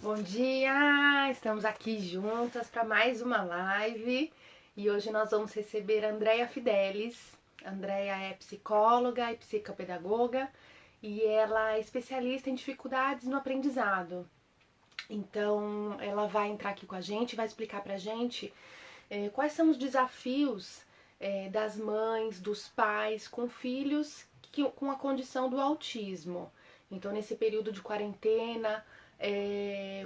Bom dia! Estamos aqui juntas para mais uma live e hoje nós vamos receber a Andrea Fidelis. A Andrea é psicóloga e psicopedagoga e ela é especialista em dificuldades no aprendizado. Então, ela vai entrar aqui com a gente, vai explicar para a gente quais são os desafios das mães, dos pais com filhos com a condição do autismo. Então, nesse período de quarentena,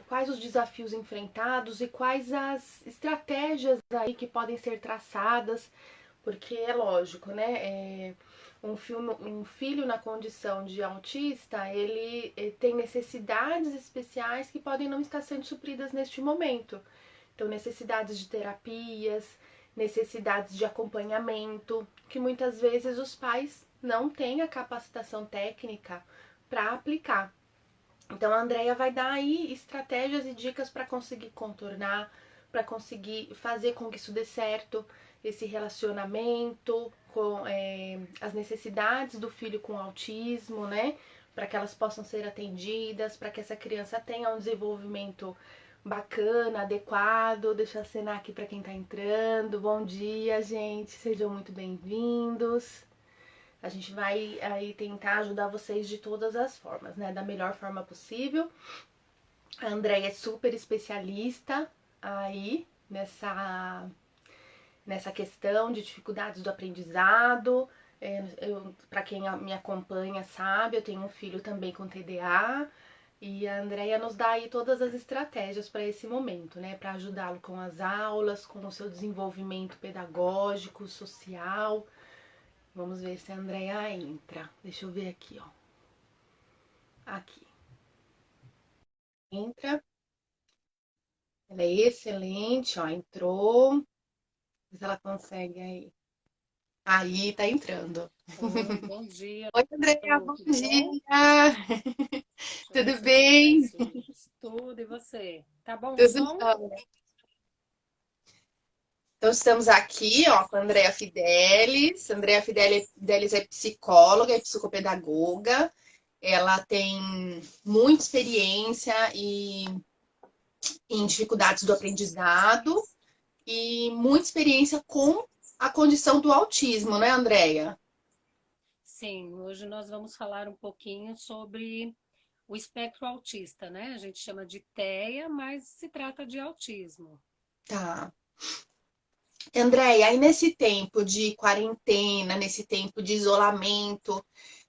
quais os desafios enfrentados e quais as estratégias aí que podem ser traçadas, porque é lógico, né? Um filho na condição de autista, ele tem necessidades especiais que podem não estar sendo supridas neste momento. Então, necessidades de terapias, necessidades de acompanhamento, que muitas vezes os pais não têm a capacitação técnica para aplicar. Então, a Andrea vai dar aí estratégias e dicas para conseguir contornar, para conseguir fazer com que isso dê certo, esse relacionamento com as necessidades do filho com autismo, né? Para que elas possam ser atendidas, para que essa criança tenha um desenvolvimento bacana, adequado. Deixa eu acenar aqui para quem está entrando. Bom dia, gente. Sejam muito bem-vindos. A gente vai aí tentar ajudar vocês de todas as formas, né? Da melhor forma possível. A Andréia é super especialista aí nessa questão de dificuldades do aprendizado. Para quem me acompanha sabe, eu tenho um filho também com TDA. E a Andrea nos dá aí todas as estratégias para esse momento, né? Para ajudá-lo com as aulas, com o seu desenvolvimento pedagógico, social. Vamos ver se a Andrea entra. Deixa eu ver aqui, ó. Aqui. Entra. Ela é excelente, ó. Entrou. Vê se ela consegue aí. Aí, tá entrando. Oi, bom dia, Oi, Andrea, Lu, bom tudo bom? dia! Deixa eu ver Tudo se aqui tá bem? mais luz. Tudo, e você? Tá bom o Tudo som? jóia. Então, estamos aqui, ó, com a Andrea Fidelis. Andrea Fidelis é psicóloga, é psicopedagoga. Ela tem muita experiência em dificuldades do aprendizado e muita experiência com a condição do autismo, né, Andrea? Sim, hoje nós vamos falar um pouquinho sobre o espectro autista, né? A gente chama de TEA, mas se trata de autismo. Tá. Andréia, aí nesse tempo de quarentena, nesse tempo de isolamento,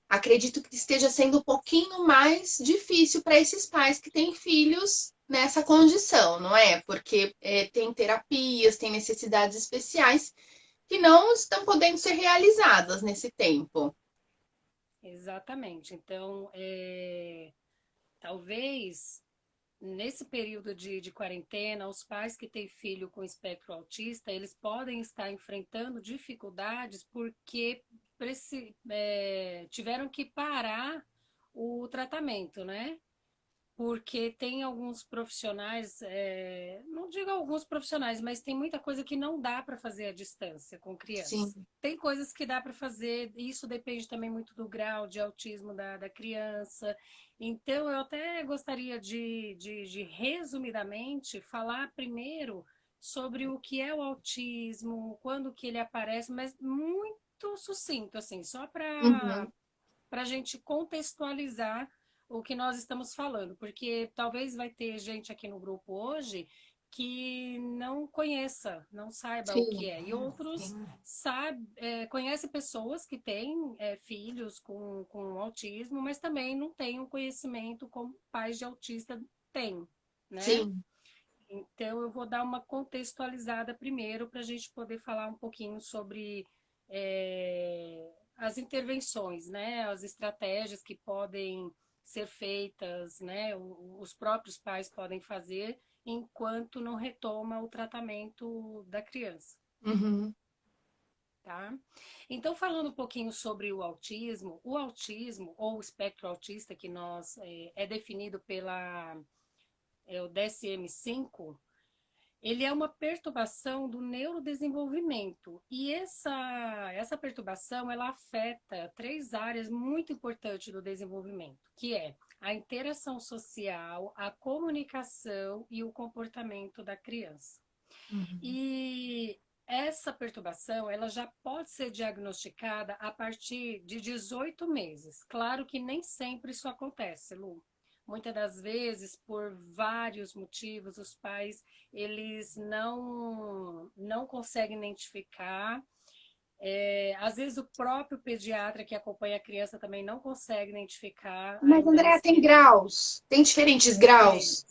acredito que esteja sendo um pouquinho mais difícil para esses pais que têm filhos nessa condição, não é? Porque tem terapias, tem necessidades especiais que não estão podendo ser realizadas nesse tempo. Exatamente. Então, talvez nesse período de quarentena, os pais que têm filho com espectro autista, eles podem estar enfrentando dificuldades porque tiveram que parar o tratamento, né? Porque tem alguns profissionais, não digo alguns profissionais, mas tem muita coisa que não dá para fazer à distância com criança. Sim, Tem coisas que dá para fazer, isso depende também muito do grau de autismo da criança. Então, eu até gostaria de resumidamente, falar primeiro sobre o que é o autismo, quando que ele aparece, mas muito sucinto, assim, só uhum, para a gente contextualizar o que nós estamos falando, porque talvez vai ter gente aqui no grupo hoje que não conheça, não saiba o que sim, é, e outros conhecem pessoas que têm filhos com autismo, mas também não têm um conhecimento como pais de autista têm, né? sim. Então, eu vou dar uma contextualizada primeiro para a gente poder falar um pouquinho sobre as intervenções, né? As estratégias que podem ser feitas, né? Os próprios pais podem fazer enquanto não retoma o tratamento da criança, Uhum, tá? Então, falando um pouquinho sobre o autismo ou o espectro autista que nós é definido pela o DSM-5. ele é uma perturbação do neurodesenvolvimento. E essa perturbação, ela afeta três áreas muito importantes do desenvolvimento, que é a interação social, a comunicação e o comportamento da criança. Uhum. E essa perturbação, ela já pode ser diagnosticada a partir de 18 meses. Claro que nem sempre isso acontece, Lu. Muitas das vezes, por vários motivos, os pais eles não conseguem identificar. Às vezes o próprio pediatra que acompanha a criança também não consegue identificar Mas, ainda Andréa, nesse tem período. graus, tem diferentes Tem, graus.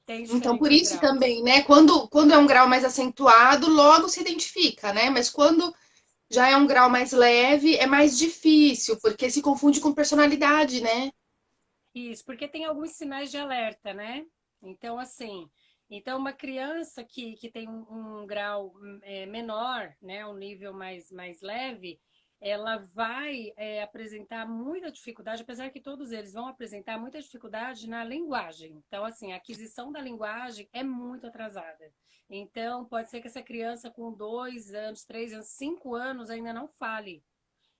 tem Então, por diferentes isso graus. também, né? Quando é um grau mais acentuado, logo se identifica, né? Mas quando já é um grau mais leve, é mais difícil, porque se confunde com personalidade, né? Isso, porque tem alguns sinais de alerta, né? Então, assim, então uma criança que tem um grau menor, né, um nível mais leve, ela vai apresentar muita dificuldade, apesar que todos eles vão apresentar muita dificuldade na linguagem. Então, assim, a aquisição da linguagem é muito atrasada. Então, pode ser que essa criança com 2 anos, 3 anos, 5 anos ainda não fale.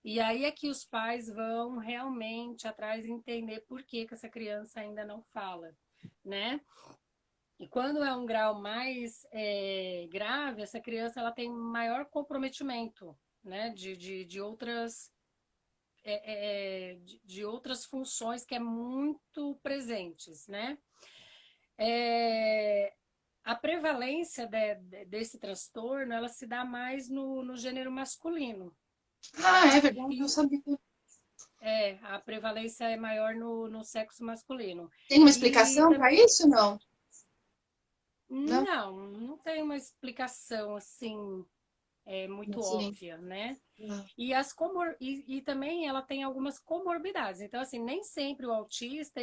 E aí é que os pais vão realmente atrás e entender por que essa criança ainda não fala, né? E quando é um grau mais grave, essa criança ela tem maior comprometimento, né? De outras de outras funções que é muito presentes, né? É, a prevalência desse transtorno ela se dá mais no gênero masculino, Ah, é tá? verdade, não sabia. A prevalência é maior no sexo masculino. Tem uma E explicação para também, isso? Não. Não? não tem uma explicação assim muito Sim. óbvia, né? Não. E também ela tem algumas comorbidades. Então, assim, nem sempre o autista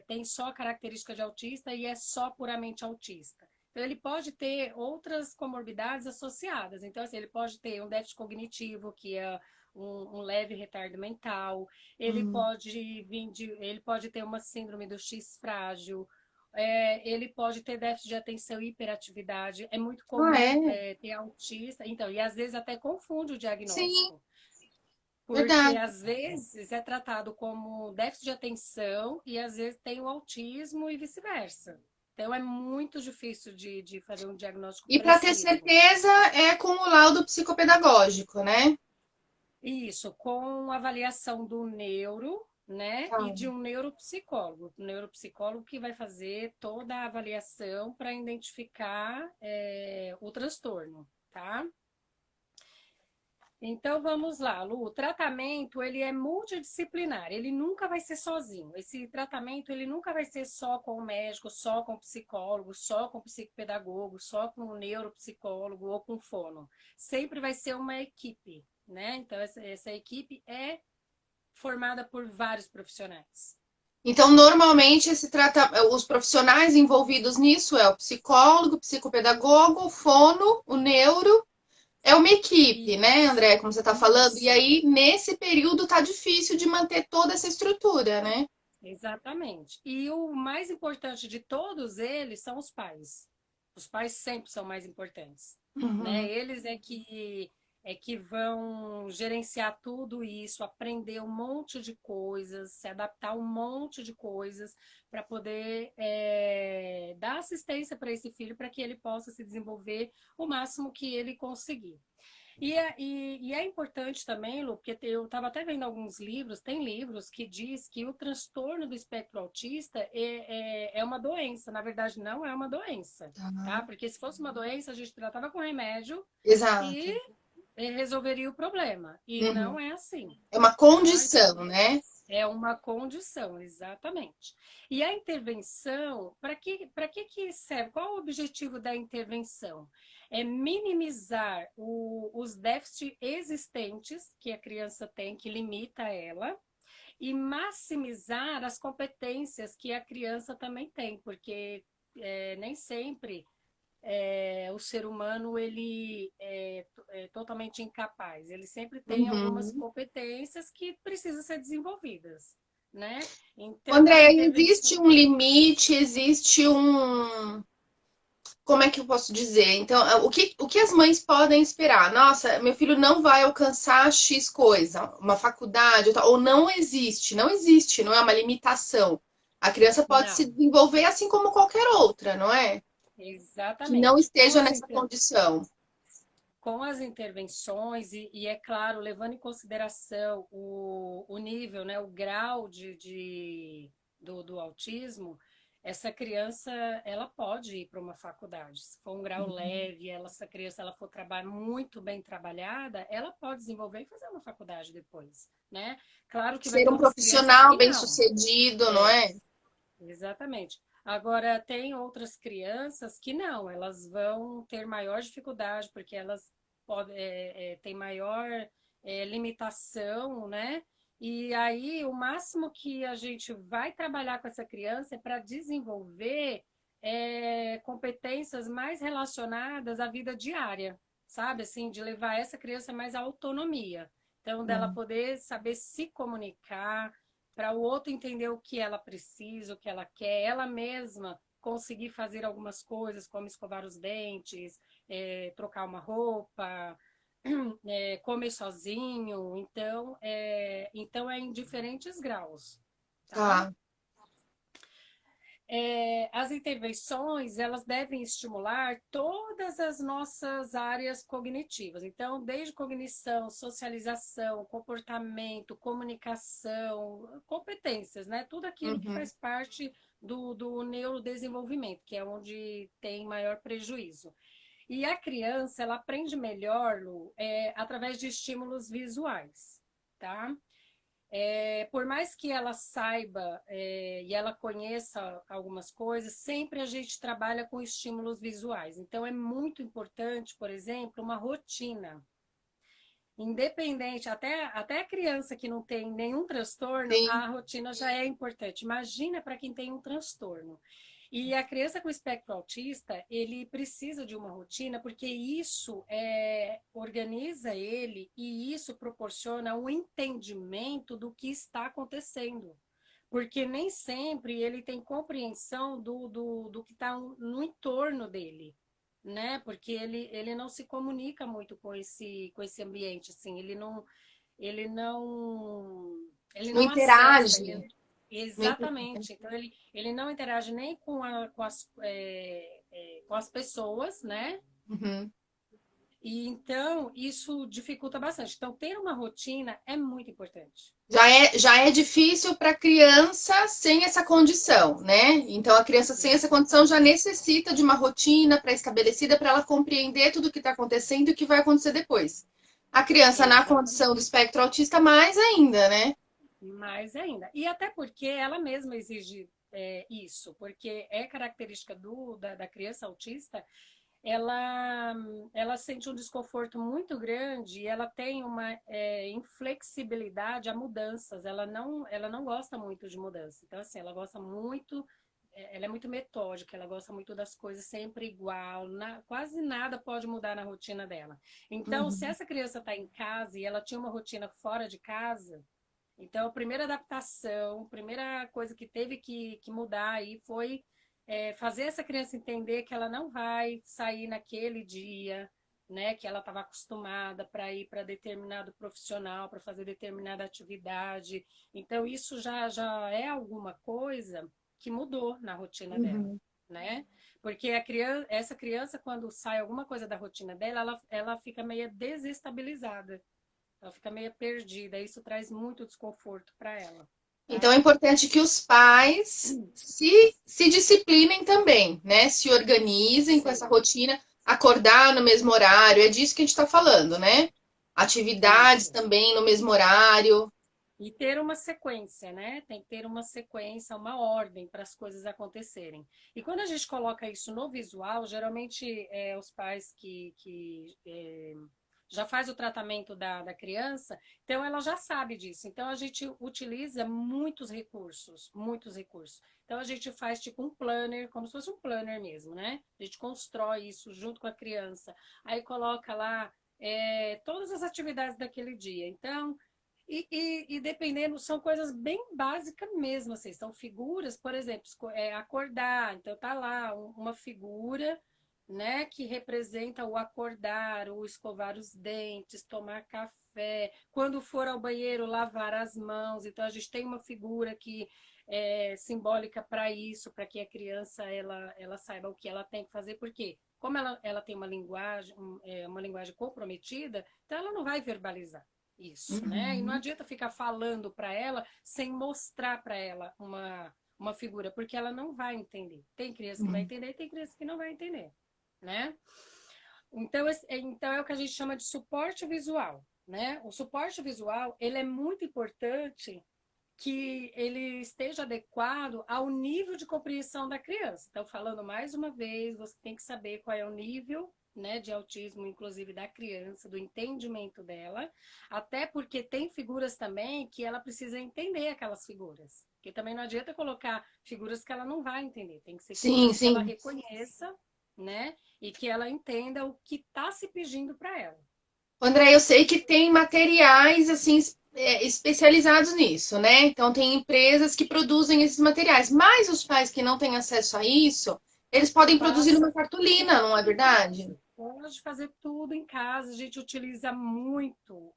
tem só característica de autista e é só puramente autista. Então, ele pode ter outras comorbidades associadas. Então, assim, ele pode ter um déficit cognitivo, que é um leve retardo mental. Hum. Ele pode ter uma síndrome do X frágil. Ele pode ter déficit de atenção e hiperatividade. É muito Ah, comum é? ter autista. Então, e às vezes até confunde o Sim, diagnóstico. Porque verdade. às vezes é tratado como déficit de atenção e às vezes tem o autismo e vice-versa. Então é muito difícil de fazer um diagnóstico E para ter preciso. certeza, é com o laudo psicopedagógico, né? Isso, com avaliação do neuro, né, Tá. e de um neuropsicólogo. O neuropsicólogo que vai fazer toda a avaliação para identificar o transtorno, tá? Então vamos lá, Lu. O tratamento ele é multidisciplinar, ele nunca vai ser sozinho. Esse tratamento ele nunca vai ser só com o médico, só com o psicólogo, só com o psicopedagogo, só com o neuropsicólogo ou com o fono. Sempre vai ser uma equipe, né? Então essa equipe é formada por vários profissionais. Então, normalmente, os profissionais envolvidos nisso é o psicólogo, o psicopedagogo, o fono, o neuro. É uma equipe, né, Isso, André, como você está falando? E isso, aí, nesse período, tá difícil de manter toda essa estrutura, né? exatamente. E o mais importante de todos eles são os pais. Os pais sempre são mais importantes, né? Uhum. Eles é que vão gerenciar tudo isso, aprender um monte de coisas, se adaptar a um monte de coisas para poder dar assistência para esse filho para que ele possa se desenvolver o máximo que ele conseguir. E é importante também, Lu, porque eu estava até vendo alguns livros, tem livros que diz que o transtorno do espectro autista é uma doença. Na verdade, não é uma doença, tá? Tá. Porque se fosse uma doença, a gente tratava com remédio Exato. e resolveria o problema. E Uhum. não é assim, É uma tá? Então, condição, né? é uma condição, exatamente. E a intervenção, para que serve? Qual o objetivo da intervenção? É minimizar os déficits existentes que a criança tem, que limita ela, e maximizar as competências que a criança também tem, porque nem sempre o ser humano ele é totalmente incapaz. Ele sempre tem algumas Uhum. competências que precisam ser desenvolvidas, né? Então, as André, existe intervenções... um limite, existe como é que eu posso dizer? Então, o que as mães podem esperar? Nossa, meu filho não vai alcançar X coisa, uma faculdade, ou não existe, não existe, não é uma limitação. A criança pode se Não, desenvolver assim como qualquer outra, não é? Que não exatamente. esteja nessa condição. Com as intervenções, e é claro, levando em consideração o nível, né, o grau do autismo, essa criança ela pode ir para uma faculdade. Se for um grau leve, essa criança ela for muito bem trabalhada, ela pode desenvolver e fazer uma faculdade depois, né? Claro que vai Ser ter um umas crianças profissional que não. bem-sucedido, não É, é? exatamente. Agora, tem outras crianças que não, elas vão ter maior dificuldade, porque elas têm maior limitação, né? E aí, o máximo que a gente vai trabalhar com essa criança é para desenvolver competências mais relacionadas à vida diária, sabe? Assim, de levar essa criança mais à autonomia. Então, dela Hum. poder saber se comunicar, para o outro entender o que ela precisa, o que ela quer, ela mesma conseguir fazer algumas coisas, como escovar os dentes, trocar uma roupa, comer sozinho. Então é em diferentes graus, tá? Tá. As intervenções elas devem estimular todas as nossas áreas cognitivas. Então, desde cognição, socialização, comportamento, comunicação, competências, né? Tudo aquilo que Uhum. faz parte do neurodesenvolvimento, que é onde tem maior prejuízo. E a criança, ela aprende melhor, Lu, através de estímulos visuais, tá? Por mais que ela saiba e ela conheça algumas coisas, sempre a gente trabalha com estímulos visuais. Então, é muito importante, por exemplo, uma rotina. Independente, até a criança que não tem nenhum transtorno, Sim. a rotina já é importante. Imagina para quem tem um transtorno. E a criança com espectro autista, ele precisa de uma rotina, porque isso organiza ele e isso proporciona um entendimento do que está acontecendo. Porque nem sempre ele tem compreensão do que está no entorno dele, né? Porque ele não se comunica muito com esse ambiente, assim, ele não, ele Não não acessa, interage. Não interage. exatamente. Então ele não interage nem com as pessoas, né? Uhum. E então isso dificulta bastante. Então ter uma rotina é muito importante. Já é difícil para a criança sem essa condição, né? Então, a criança sem essa Isso. condição já necessita de uma rotina pré-estabelecida para ela compreender tudo o que está acontecendo e o que vai acontecer depois. A criança na condição do Exatamente. espectro autista, mais ainda, né? Mais ainda. E até porque ela mesma exige isso, porque é característica da criança autista, ela, ela sente um desconforto muito grande e ela tem uma inflexibilidade a mudanças. Ela não gosta muito de mudança. Então, assim, ela gosta muito, ela é muito metódica, ela gosta muito das coisas sempre igual, quase nada pode mudar na rotina dela. Então, se Uhum. essa criança está em casa e ela tinha uma rotina fora de casa, então, a primeira adaptação, a primeira coisa que teve que mudar aí foi fazer essa criança entender que ela não vai sair naquele dia, né, que ela estava acostumada para ir para determinado profissional, para fazer determinada atividade. Então, isso já é alguma coisa que mudou na rotina dela, Uhum. né? Porque essa criança, quando sai alguma coisa da rotina dela, ela fica meio desestabilizada. Ela fica meio perdida, isso traz muito desconforto para ela, Então, é tá? importante que os pais se disciplinem também, né? Se organizem com essa Sim, rotina, acordar no mesmo horário, é disso que a gente está falando, né? Atividades isso. também no mesmo horário. E ter uma sequência, né? Tem que ter uma sequência, uma ordem para as coisas acontecerem. E quando a gente coloca isso no visual, geralmente os pais que já faz o tratamento da criança, então ela já sabe disso. Então a gente utiliza muitos recursos, muitos recursos. Então a gente faz tipo um planner, como se fosse um planner mesmo, né? A gente constrói isso junto com a criança, aí coloca lá todas as atividades daquele dia. Então e dependendo, são coisas bem básicas mesmo, assim, são figuras, por exemplo, acordar, então tá lá uma figura né, que representa o acordar, o escovar os dentes, tomar café, quando for ao banheiro, lavar as mãos. Então, a gente tem uma figura que é simbólica para isso, para que a criança ela saiba o que ela tem que fazer, porque como ela tem uma linguagem comprometida, então ela não vai verbalizar isso, né? E não Uhum. adianta ficar falando para ela sem mostrar para ela uma figura, porque ela não vai entender. Tem criança que vai Uhum. entender, tem criança que não vai entender, né? Então é o que a gente chama de suporte visual, né? O suporte visual, ele é muito importante que ele esteja adequado ao nível de compreensão da criança. Então, falando mais uma vez, você tem que saber qual é o nível, né, de autismo, inclusive da criança, do entendimento dela, até porque tem figuras também que ela precisa entender aquelas figuras. Porque também não adianta colocar figuras que ela não vai entender, tem que ser Sim, figuras que ela sim. reconheça, né, e que ela entenda o que está se pedindo para ela. André, eu sei que tem materiais assim especializados nisso, né? Então tem empresas que produzem esses materiais, mas os pais que não têm acesso a isso, eles podem produzir Faça numa cartolina, não é tudo em verdade? casa. Pode fazer tudo em casa. A gente utiliza muito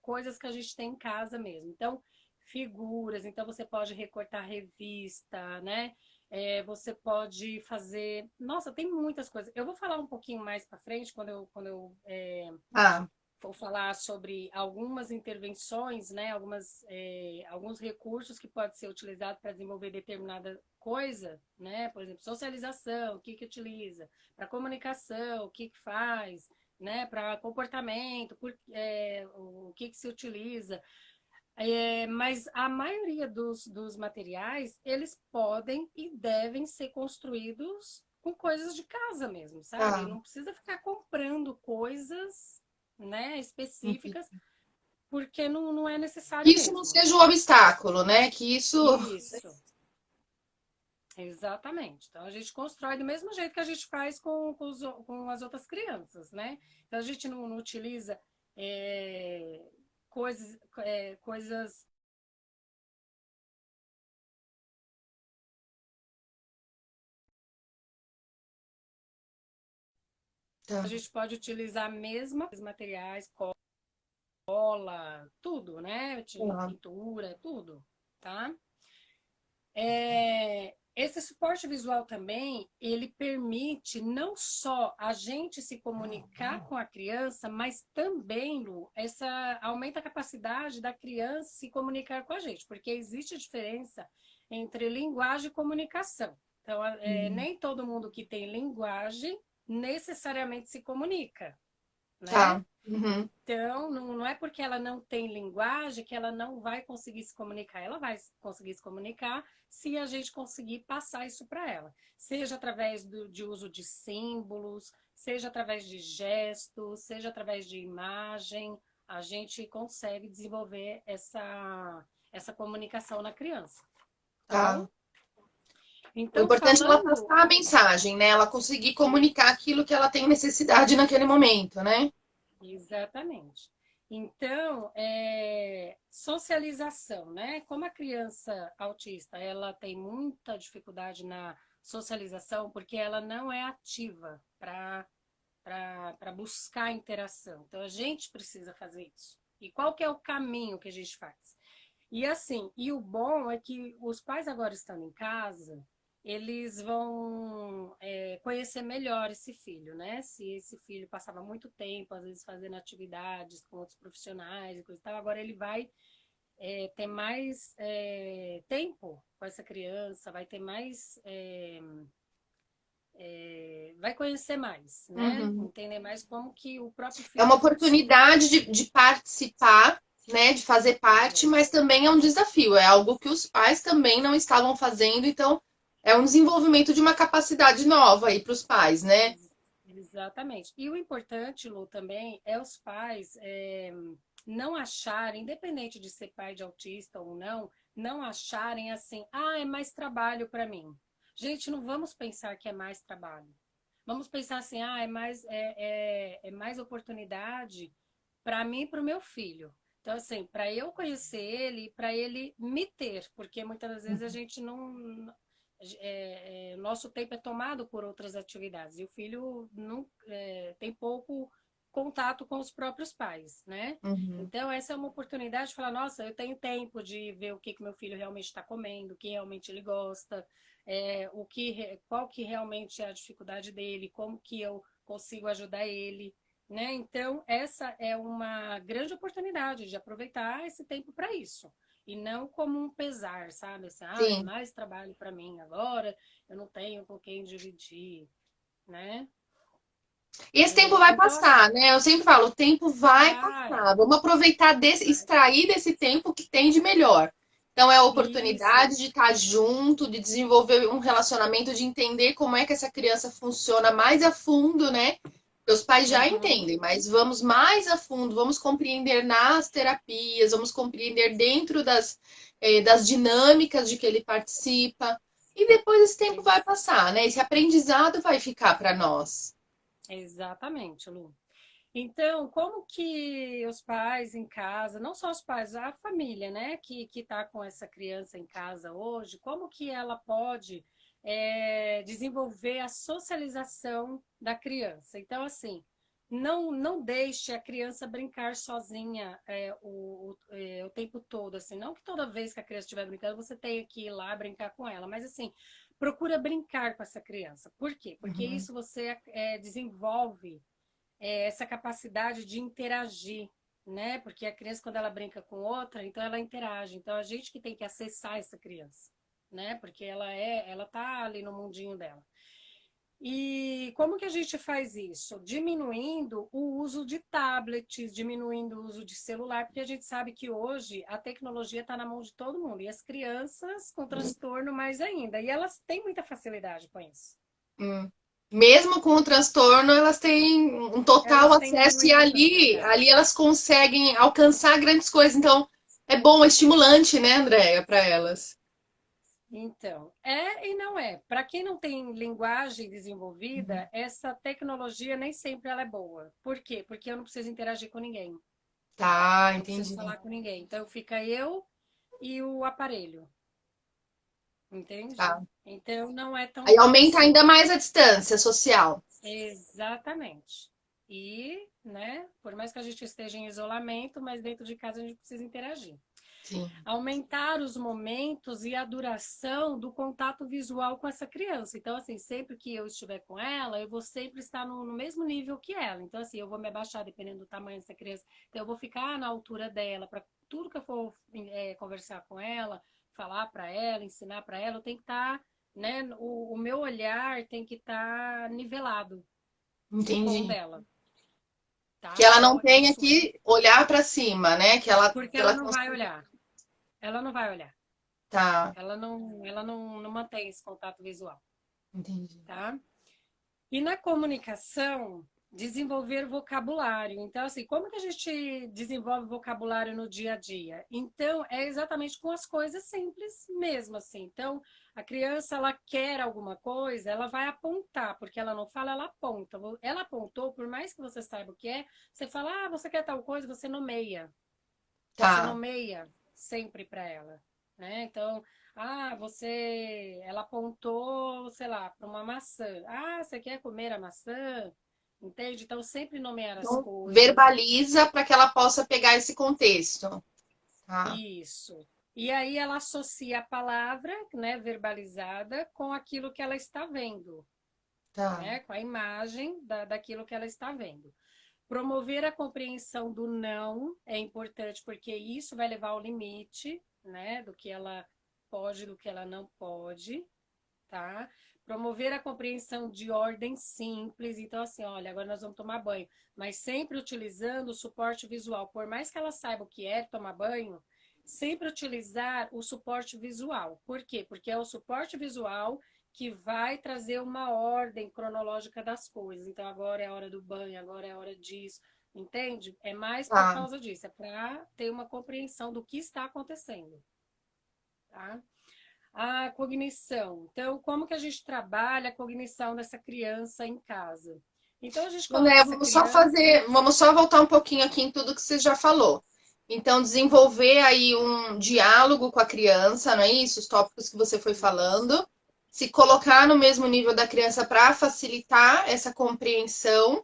coisas que a gente tem em casa mesmo. Então, figuras. Então, você pode recortar revista, né? Você pode fazer. Nossa, tem muitas coisas. Eu vou falar um pouquinho mais para frente, quando eu Ah, vou falar sobre algumas intervenções, né, alguns recursos que podem ser utilizados para desenvolver determinada coisa, né, por exemplo, socialização, o que que utiliza, para comunicação, o que que faz, né, para comportamento, o que que se utiliza. Mas a maioria dos materiais, eles podem e devem ser construídos com coisas de casa mesmo, sabe? tá. Não precisa ficar comprando coisas, né, específicas, porque não é Que necessário isso não mesmo. seja um obstáculo, né? Que isso. Isso, exatamente. Então a gente constrói do mesmo jeito que a gente faz com as outras crianças, né? Então a gente não utiliza é, coisas. A Tá. gente pode utilizar os materiais, cola, tudo, né? Tá. Pintura, tudo, tá? Esse suporte visual também, ele permite não só a gente se comunicar com a criança, mas também, Lu, aumenta a capacidade da criança se comunicar com a gente, porque existe diferença entre linguagem e comunicação. Então, Uhum. nem todo mundo que tem linguagem necessariamente se comunica, né? Tá. Uhum. Então, não é porque ela não tem linguagem que ela não vai conseguir se comunicar. Ela vai conseguir se comunicar se a gente conseguir passar isso para ela. Seja através de uso de símbolos, seja através de gestos, seja através de imagem, a gente consegue desenvolver essa comunicação na criança, tá bom? Tá. O Então, importante é ela falando passar a mensagem, né? Ela conseguir comunicar aquilo que ela tem necessidade naquele momento, né? exatamente. Então, socialização, né? Como a criança autista, ela tem muita dificuldade na socialização, porque ela não é ativa para buscar interação. Então, a gente precisa fazer isso. E qual que é o caminho que a gente faz? E assim, e o bom é que os pais agora estando em casa, eles vão conhecer melhor esse filho, né? Se esse filho passava muito tempo, às vezes, fazendo atividades com outros profissionais e coisa e tal, agora ele vai ter mais tempo com essa criança, vai ter mais. Vai conhecer mais, né? Uhum. Entender mais como que o próprio É uma filho funciona. oportunidade de participar, né? De fazer parte, É, mas também é um desafio. É algo que os pais também não estavam fazendo, então é um desenvolvimento de uma capacidade nova aí para os pais, né? exatamente. E o importante, Lu, também é os pais não acharem, independente de ser pai de autista ou não, não acharem assim, é mais trabalho para mim. Gente, não vamos pensar que é mais trabalho. Vamos pensar assim, é mais oportunidade para mim e para o meu filho. Então, assim, para eu conhecer ele, para ele me ter, porque muitas das vezes a gente nosso tempo é tomado por outras atividades e o filho não tem pouco contato com os próprios pais, né? Uhum. Então, essa é uma oportunidade de falar, nossa, eu tenho tempo de ver o que que meu filho realmente está comendo, o que realmente ele gosta, qual que realmente é a dificuldade dele, como que eu consigo ajudar ele, né? Então, essa é uma grande oportunidade de aproveitar esse tempo para isso. E não como um pesar, sabe? Assim, é Sim. mais trabalho para mim agora, eu não tenho com quem dividir, né? E esse tempo vai Então, passar, né? Eu sempre falo, o tempo vai vai, passar. Vamos aproveitar vai. extrair desse tempo que tem de melhor. Então, é a Isso, oportunidade de estar junto, de desenvolver um relacionamento, de entender como é que essa criança funciona mais a fundo, né? Porque os pais já uhum, entendem, mas vamos mais a fundo, vamos compreender nas terapias, vamos compreender dentro das dinâmicas de que ele participa. E depois esse tempo vai passar, né? Esse aprendizado vai ficar para nós. exatamente, Lu. Então, como que os pais em casa, não só os pais, a família, né, que está com essa criança em casa hoje, como que ela pode desenvolver a socialização da criança? Então, assim, não deixe a criança brincar sozinha o tempo todo, assim, não que toda vez que a criança estiver brincando você tenha que ir lá brincar com ela, mas assim, procura brincar com essa criança. Por quê? Porque Uhum. isso você desenvolve essa capacidade de interagir, né? Porque a criança, quando ela brinca com outra, então ela interage. Então a gente que tem que acessar essa criança, né? Porque ela tá ali no mundinho dela. E como que a gente faz isso? Diminuindo o uso de tablets, diminuindo o uso de celular, porque a gente sabe que hoje a tecnologia está na mão de todo mundo, e as crianças com transtorno mais ainda, e elas têm muita facilidade com isso. Hum. Mesmo com o transtorno, elas têm um total Elas têm acesso e muita ali facilidade. elas conseguem alcançar grandes coisas. Então, é bom, é estimulante, né, Andréia, para elas. Então, é e não é. Para quem não tem linguagem Uhum. desenvolvida, essa tecnologia nem sempre ela é boa. Por quê? Porque eu não preciso interagir com ninguém. Tá, Eu não preciso entendi. falar com ninguém. Então, fica eu e o aparelho, entende? Tá. Então, não é tão Aí bom aumenta assim. ainda mais a distância social. Exatamente. E, né, por mais que a gente esteja em isolamento, mas dentro de casa a gente precisa interagir. Sim. Aumentar os momentos e a duração do contato visual com essa criança. Então, assim, sempre que eu estiver com ela, eu vou sempre estar no mesmo nível que ela. Então, assim, eu vou me abaixar dependendo do tamanho dessa criança. Então, eu vou ficar na altura dela para tudo que eu for conversar com ela, falar para ela, ensinar para ela, eu tenho que estar, né? O meu olhar tem que estar nivelado com o Entendi. dela, Que tá? ela não Então, tenha isso, que olhar para cima, né? porque Que ela ela não vai consiga. olhar. Ela não vai olhar. Tá, Ela não mantém esse contato visual, entendi. tá? E na comunicação, desenvolver vocabulário. Então, assim, como que a gente desenvolve vocabulário no dia a dia? Então, é exatamente com as coisas simples mesmo, assim. Então, a criança, ela quer alguma coisa, ela vai apontar, porque ela não fala, ela aponta. Ela apontou, por mais que você saiba o que é, você fala, você quer tal coisa, você nomeia. Você Tá. nomeia sempre para ela, né? Então, ela apontou, sei lá, para uma maçã. Você quer comer a maçã? Entende? Então, sempre nomear as Então, coisas. verbaliza para que ela possa pegar esse contexto. Tá, Isso. E aí ela associa a palavra, né, verbalizada com aquilo que ela está vendo, tá, né? Com a imagem daquilo que ela está vendo. Promover a compreensão do não é importante, porque isso vai levar ao limite, né, do que ela pode, do que ela não pode, tá? Promover a compreensão de ordem simples. Então, assim, olha, agora nós vamos tomar banho, mas sempre utilizando o suporte visual. Por mais que ela saiba o que é tomar banho, sempre utilizar o suporte visual. Por quê? Porque é o suporte visual que vai trazer uma ordem cronológica das coisas. Então, agora é a hora do banho, agora é a hora disso. Entende? É mais por tá. causa disso, é para ter uma compreensão do que está acontecendo, tá? A cognição. Então, como que a gente trabalha a cognição dessa criança em casa? Então, a gente coloca Né, essa criança. vamos só voltar um pouquinho aqui em tudo que você já falou. Então, desenvolver aí um diálogo com a criança, não é isso? Os tópicos que você foi Isso, falando. se colocar no mesmo nível da criança para facilitar essa compreensão,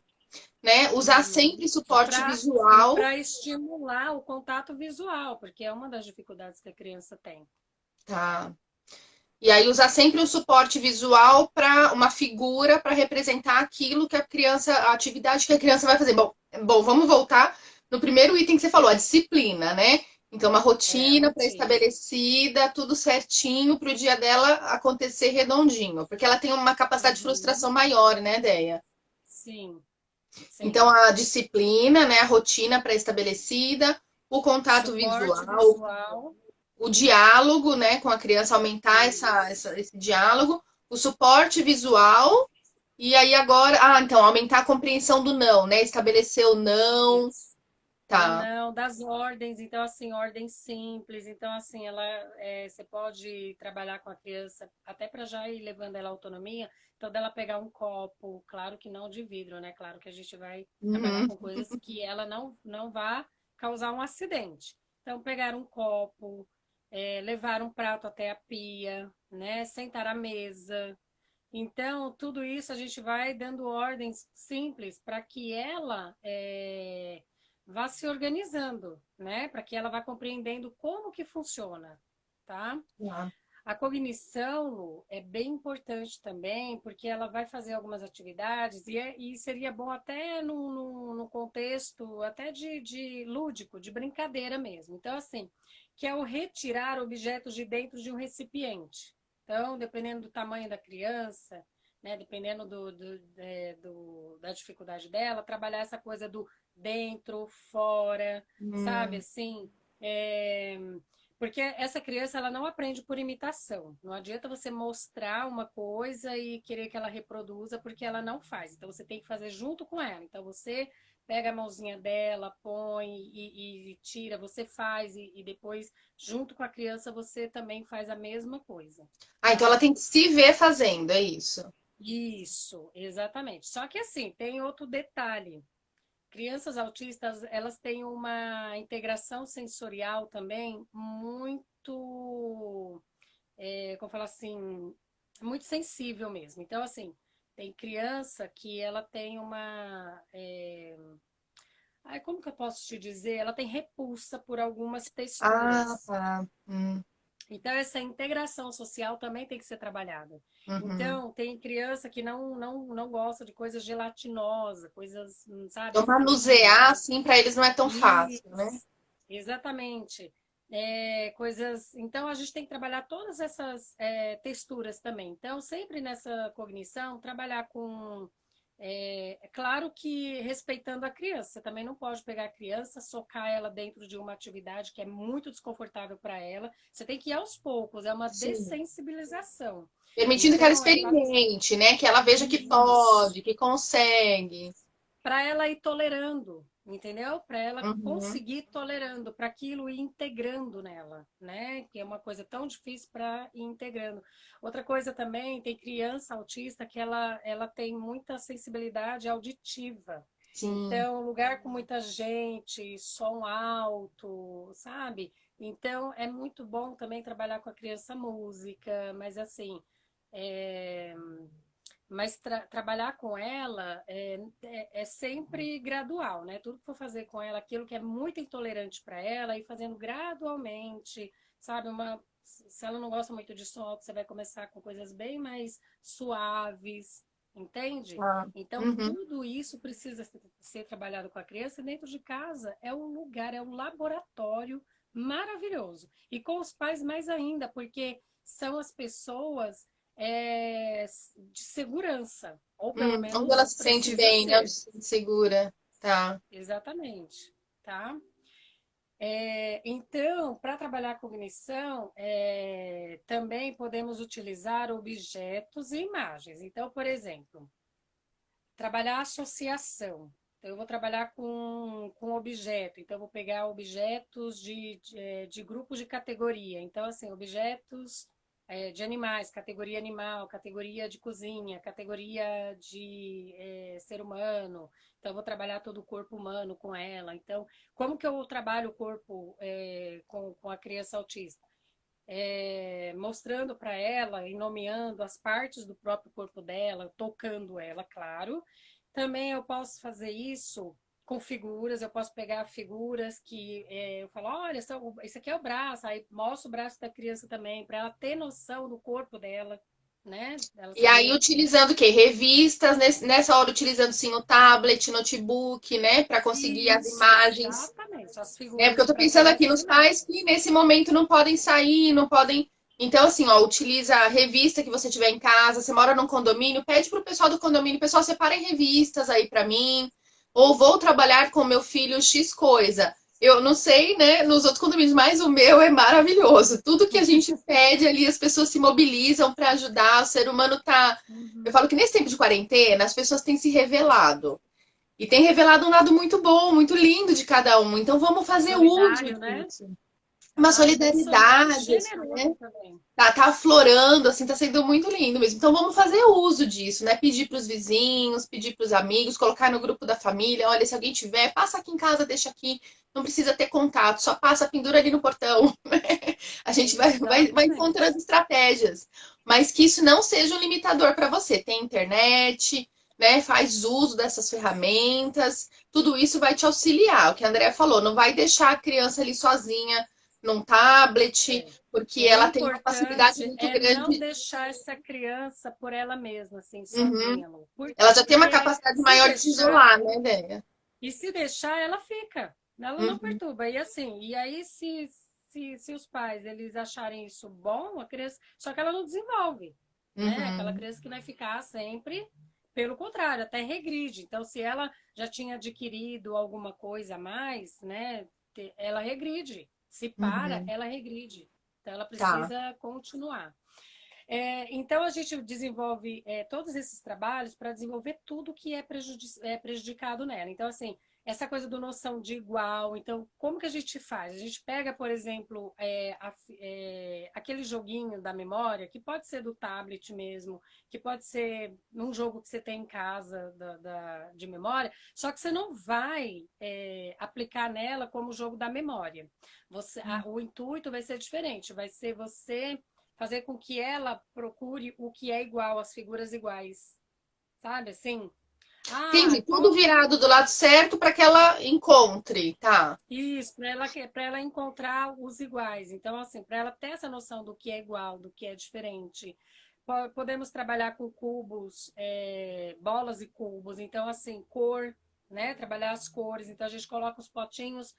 né? Usar Uhum. sempre suporte E visual, para estimular o contato visual, porque é uma das dificuldades que a criança tem. tá? E aí usar sempre um suporte visual para uma figura para representar aquilo que a criança, a atividade que a criança vai fazer. Bom, vamos voltar no primeiro item que você falou, a disciplina, né? Então, uma É, a rotina rotina. pré-estabelecida, tudo certinho para o dia dela acontecer redondinho, porque ela tem uma capacidade de Uhum. frustração maior, né, Deia? Sim, sim. Então, a disciplina, né, a rotina pré-estabelecida, o contato Suporte visual, visual. o diálogo, né, com a criança, aumentar Isso. esse diálogo, o suporte visual, e aí agora, então, aumentar a compreensão do não, né, estabelecer o não, Isso. Do tá. não, das ordens, então assim, ordens simples, então assim, você pode trabalhar com a criança até para já ir levando ela à autonomia, então dela pegar um copo, claro que não de vidro, né? Claro que a gente vai trabalhar Uhum. com coisas que ela não vá causar um acidente. Então pegar um copo, levar um prato até a pia, né? Sentar à mesa. Então, tudo isso a gente vai dando ordens simples para que ela vá se organizando, né? Para que ela vá compreendendo como que funciona, tá? Tá. A cognição, Lu, é bem importante também, porque ela vai fazer algumas atividades e seria bom até no contexto até de lúdico, de brincadeira mesmo. Então, assim, que é o retirar objetos de dentro de um recipiente. Então, dependendo do tamanho da criança, né, dependendo da dificuldade dela, trabalhar essa coisa do dentro, fora, sabe, Hum, assim, porque essa criança ela não aprende por imitação. Não adianta você mostrar uma coisa e querer que ela reproduza, porque ela não faz. Então você tem que fazer junto com ela. Então você pega a mãozinha dela, põe e tira, você faz e depois, junto com a criança, você também faz a mesma coisa, então ela tá? tem que se ver fazendo, é isso. Isso, exatamente. Só que assim, tem outro detalhe. Crianças autistas, elas têm uma integração sensorial também muito, como falar assim, muito sensível mesmo. Então, assim, tem criança que ela tem como que eu posso te dizer? Ela tem repulsa por algumas Ah, texturas. tá. Então, essa integração social também tem que ser trabalhada. Uhum. Então, tem criança que não gosta de coisas gelatinosas, coisas, sabe, Então, manusear, frias. assim, para eles não é tão fácil, né? Isso, exatamente. Coisas. Então, a gente tem que trabalhar todas essas texturas também. Então, sempre nessa cognição, trabalhar com. É claro que respeitando a criança, você também não pode pegar a criança, socar ela dentro de uma atividade que é muito desconfortável para ela. Você tem que ir aos poucos, é uma Sim. dessensibilização. Permitindo que ela Então, experimente, né? Que ela veja que isso pode, que consegue. para ela ir tolerando, entendeu? Para ela Uhum. conseguir tolerando, para aquilo ir integrando nela, né? Que é uma coisa tão difícil para ir integrando. Outra coisa também, tem criança autista que ela tem muita sensibilidade auditiva. Sim. Então, lugar com muita gente, som alto, sabe? Então, é muito bom também trabalhar com a criança música, mas assim, é, mas trabalhar com ela é sempre gradual, né? Tudo que for fazer com ela, aquilo que é muito intolerante para ela, ir fazendo gradualmente, sabe? Se ela não gosta muito de som alto, você vai começar com coisas bem mais suaves, entende? Ah. Então, Uhum. tudo isso precisa ser trabalhado com a criança. E dentro de casa é um lugar, é um laboratório maravilhoso. E com os pais mais ainda, porque são as pessoas de segurança, ou pelo Onde ela menos se sente precisa bem, né? Onde ser. se sente segura. Tá. Exatamente, tá? Então, para trabalhar a cognição, também podemos utilizar objetos e imagens. Então, por exemplo, trabalhar a associação. Então, eu vou trabalhar com objeto. Então, eu vou pegar objetos de grupos de categoria. Então, assim, objetos de animais, categoria animal, categoria de cozinha, categoria de ser humano. Então, eu vou trabalhar todo o corpo humano com ela. Então, como que eu trabalho o corpo com a criança autista? mostrando para ela e nomeando as partes do próprio corpo dela, tocando ela, claro. Também eu posso fazer isso com figuras, eu posso pegar figuras que eu falo, olha, esse aqui é o braço, aí mostro o braço da criança também, para ela ter noção do corpo dela, né? Ela E aí, saber. utilizando o quê? Revistas, nessa hora utilizando sim o tablet, notebook, né? Para conseguir as Isso, imagens. exatamente. As É, porque eu figuras tô para ter pensando aqui essas nos pais que imagens. nesse momento não podem sair, não podem. Então, assim, ó, utiliza a revista que você tiver em casa. Você mora num condomínio, pede pro pessoal do condomínio, pessoal, separem revistas aí para mim. Ou vou trabalhar com meu filho X coisa. Eu não sei, né, nos outros condomínios, mas o meu é maravilhoso. Tudo que a gente pede ali, as pessoas se mobilizam para ajudar. O ser humano tá. Eu Uhum. falo que nesse tempo de quarentena, as pessoas têm se revelado. E tem revelado um lado muito bom, muito lindo de cada um. Então vamos fazer uso Solidário, né? disso. Uma Ai, bem solidário e solidariedade, assim, generoso né? também. Tá aflorando, assim, tá sendo muito lindo mesmo. Então vamos fazer uso disso, né? Pedir para os vizinhos, pedir para os amigos, colocar no grupo da família. Olha, se alguém tiver, passa aqui em casa, deixa aqui. Não precisa ter contato, só passa, pendura ali no portão. A gente vai encontrando Exatamente. estratégias. Mas que isso não seja um limitador para você. Tem internet, né? Faz uso dessas ferramentas. Tudo isso vai te auxiliar. O que a Andrea falou, não vai deixar a criança ali sozinha num tablet, É. porque O ela tem uma facilidade importante muito é não grande. deixar essa criança por ela mesma, assim, Uhum. sozinha, Lu. Por Ela quê? já tem uma Porque capacidade se maior de se deixar, isolar, né, Déia? e se deixar, ela fica. Ela não Uhum. perturba. E assim, e aí se os pais eles acharem isso bom, a criança, só que ela não desenvolve, né? Aquela Uhum. criança que vai ficar sempre, pelo contrário, até regride. Então, se ela já tinha adquirido alguma coisa a mais, né, ela regride. Se para, Uhum. ela regride. Então, ela Tá. precisa continuar. Então, a gente desenvolve todos esses trabalhos para desenvolver tudo que é prejudicado nela. Então, assim, essa coisa do noção de igual. Então, como que a gente faz? A gente pega, por exemplo, aquele joguinho da memória, que pode ser do tablet mesmo, que pode ser num jogo que você tem em casa de memória, só que você não vai aplicar nela como o jogo da memória. O intuito vai ser diferente, vai ser você fazer com que ela procure o que é igual, as figuras iguais, sabe? Assim, Entendi. Tudo qual virado do lado certo para que ela encontre, tá? isso, para ela encontrar os iguais. Então, assim, para ela ter essa noção do que é igual, do que é diferente. Podemos trabalhar com cubos, bolas e cubos. Então, assim, cor, né? Trabalhar as cores. Então, a gente coloca os potinhos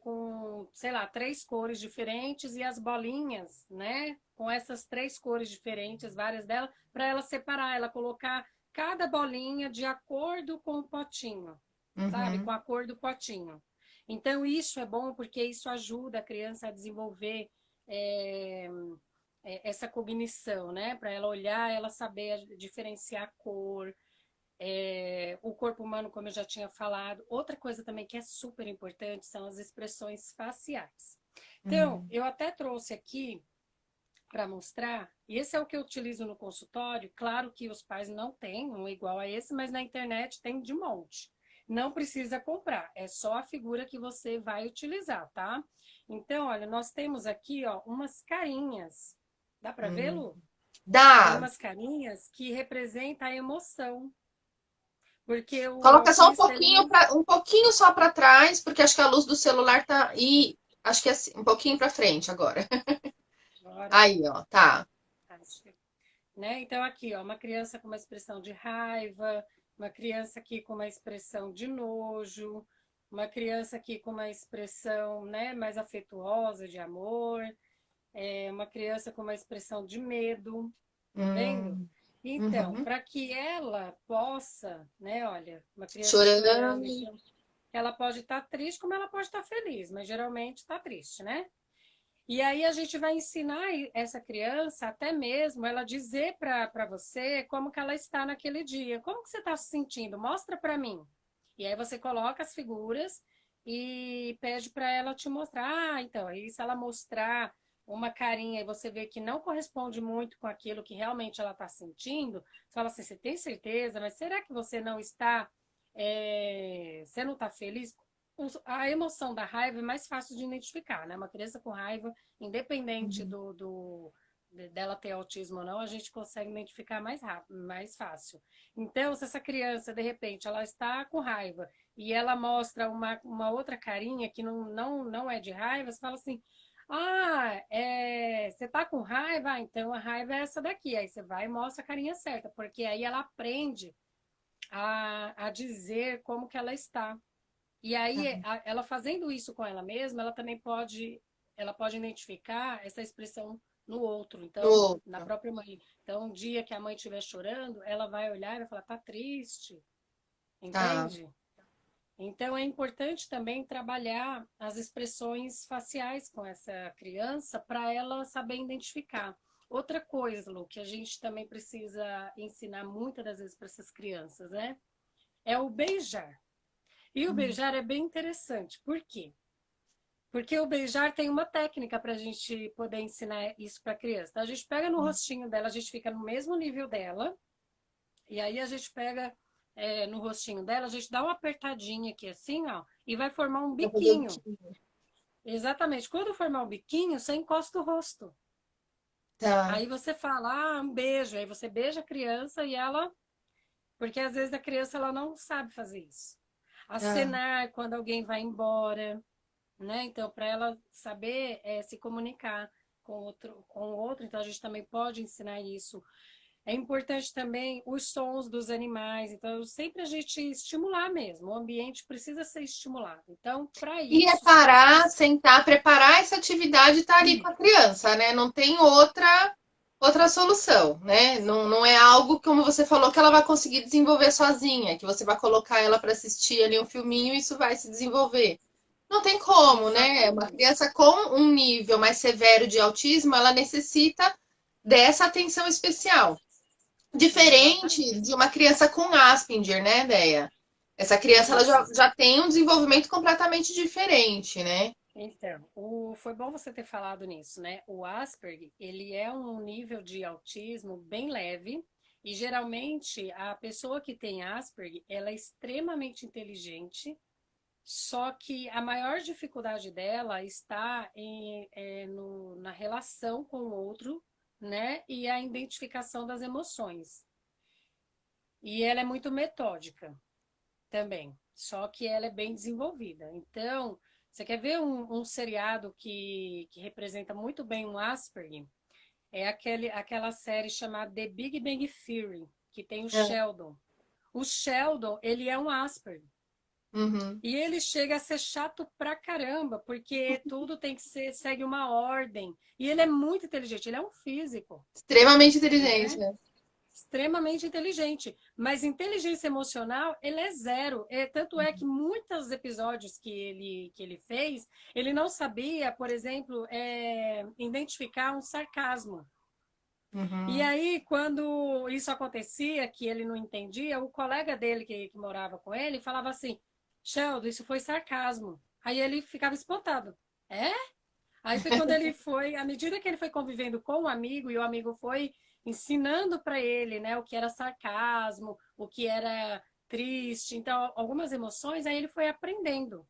com, sei lá, 3 cores diferentes e as bolinhas, né? Com essas 3 cores diferentes, várias delas, para ela separar, ela colocar cada bolinha de acordo com o potinho, sabe? Uhum. Com a cor do potinho. Então, isso é bom porque isso ajuda a criança a desenvolver é, essa cognição, né? Para ela olhar, ela saber diferenciar a cor, o corpo humano, como eu já tinha falado. Outra coisa também que é super importante são as expressões faciais. Então, Uhum. eu até trouxe aqui para mostrar, e esse é o que eu utilizo no consultório. Claro que os pais não têm um igual a esse, mas na internet tem de monte. Não precisa comprar, é só a figura que você vai utilizar, tá? Então, olha, nós temos aqui, ó, umas carinhas. Dá para ver, Uhum. Lu? Tem Dá. umas carinhas que representam a emoção. Porque o Coloca só um autista, pouquinho ele. para um pouquinho só para trás, porque acho que a luz do celular tá e acho que é assim, um pouquinho para frente agora. Agora, Aí, ó, tá. né? Então, aqui, ó, uma criança com uma expressão de raiva, uma criança aqui com uma expressão de nojo, uma criança aqui com uma expressão, né, mais afetuosa, de amor, uma criança com uma expressão de medo, tá vendo? Hum. Então, Uhum. para que ela possa, né, olha, uma criança chorando, Chorando. então, ela pode estar triste, como ela pode estar feliz, mas geralmente está triste, né? E aí a gente vai ensinar essa criança até mesmo ela dizer para você como que ela está naquele dia. Como que você está se sentindo? Mostra para mim. E aí você coloca as figuras e pede para ela te mostrar. Então, aí se ela mostrar uma carinha e você vê que não corresponde muito com aquilo que realmente ela está sentindo, você fala assim, você tem certeza? Mas será que você não está, você não está feliz? a emoção da raiva é mais fácil de identificar, né? Uma criança com raiva, independente Uhum. dela ter autismo ou não, a gente consegue identificar mais rápido, mais fácil. Então, se essa criança, de repente, ela está com raiva e ela mostra uma outra carinha que não é de raiva, você fala assim, você tá com raiva? Ah, então a raiva é essa daqui. Aí você vai e mostra a carinha certa, porque aí ela aprende a dizer como que ela está. E aí, ela fazendo isso com ela mesma, ela pode identificar essa expressão no outro. No Então, na outro. própria mãe. Então, um dia que a mãe estiver chorando, ela vai olhar e vai falar, tá triste, Tá. entende? Então, é importante também trabalhar as expressões faciais com essa criança para ela saber identificar. Outra coisa, Lu, que a gente também precisa ensinar muitas das vezes para essas crianças, né? É o beijar. E o Uhum. beijar é bem interessante. Por quê? Porque o beijar tem uma técnica para a gente poder ensinar isso para a criança. Então, a gente pega no rostinho dela, a gente fica no mesmo nível dela, e aí a gente pega no rostinho dela, a gente dá uma apertadinha aqui assim, ó, e vai formar um Pra fazer o biquinho. biquinho. Exatamente. Quando formar o biquinho, você encosta o rosto. Tá. Aí você fala, um beijo. Aí você beija a criança e ela. Porque às vezes a criança ela não sabe fazer isso. Tá. Acenar quando alguém vai embora, né? Então, para ela saber se comunicar com o outro, então a gente também pode ensinar isso. É importante também os sons dos animais, então sempre a gente estimular mesmo, o ambiente precisa ser estimulado. Então, para E é isso, se você... parar, sentar, preparar essa atividade e estar ali com a criança, né? Não tem outra solução, né? Não, não é algo, como você falou, que ela vai conseguir desenvolver sozinha, que você vai colocar ela para assistir ali um filminho e isso vai se desenvolver. Não tem como, né? Uma Exatamente. criança com um nível mais severo de autismo, ela necessita dessa atenção especial. Diferente de Exatamente. uma criança com Asperger, né, Deia? Essa criança ela já, Isso. já tem um desenvolvimento completamente diferente, né? Então, foi bom você ter falado nisso, né? O Asperger, ele é um nível de autismo bem leve e geralmente a pessoa que tem Asperger, ela é extremamente inteligente, só que a maior dificuldade dela está na relação com o outro, né? E a identificação das emoções. E ela é muito metódica também, só que ela é bem desenvolvida. Então, você quer ver um seriado que representa muito bem um Asperger? É aquela série chamada The Big Bang Theory, que tem o É. Sheldon. O Sheldon, ele é um Asperger. Uhum. E ele chega a ser chato pra caramba, porque tudo tem que ser, segue uma ordem. E ele é muito inteligente, ele é um físico, Extremamente inteligente, né? né? Extremamente inteligente. Mas inteligência emocional, ele é zero. Tanto é que muitos episódios que ele fez, ele não sabia, por exemplo, identificar um sarcasmo. E Uhum. aí, quando isso acontecia, que ele não entendia, o colega dele que morava com ele falava assim: Sheldon, isso foi sarcasmo. Aí ele ficava espantado. É? Aí foi quando ele foi, à medida que ele foi convivendo com o amigo, e o amigo foi ensinando para ele, né, o que era sarcasmo, o que era triste, então algumas emoções, aí ele foi aprendendo,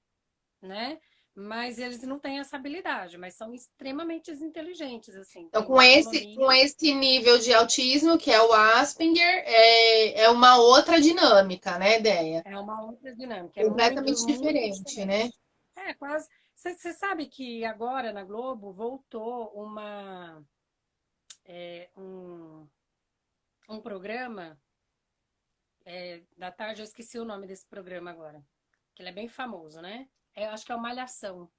né? Mas eles não têm essa habilidade, mas são extremamente inteligentes, assim, Então, tem uma com autonomia. esse nível de autismo, que é o Asperger, é uma outra dinâmica, né, Deia? É uma outra dinâmica, é muito, Completamente muito diferente, né? diferente. É, quase. Você sabe que agora na Globo voltou um, um programa da tarde, eu esqueci o nome desse programa agora, que ele é bem famoso, né? Acho que é o Malhação.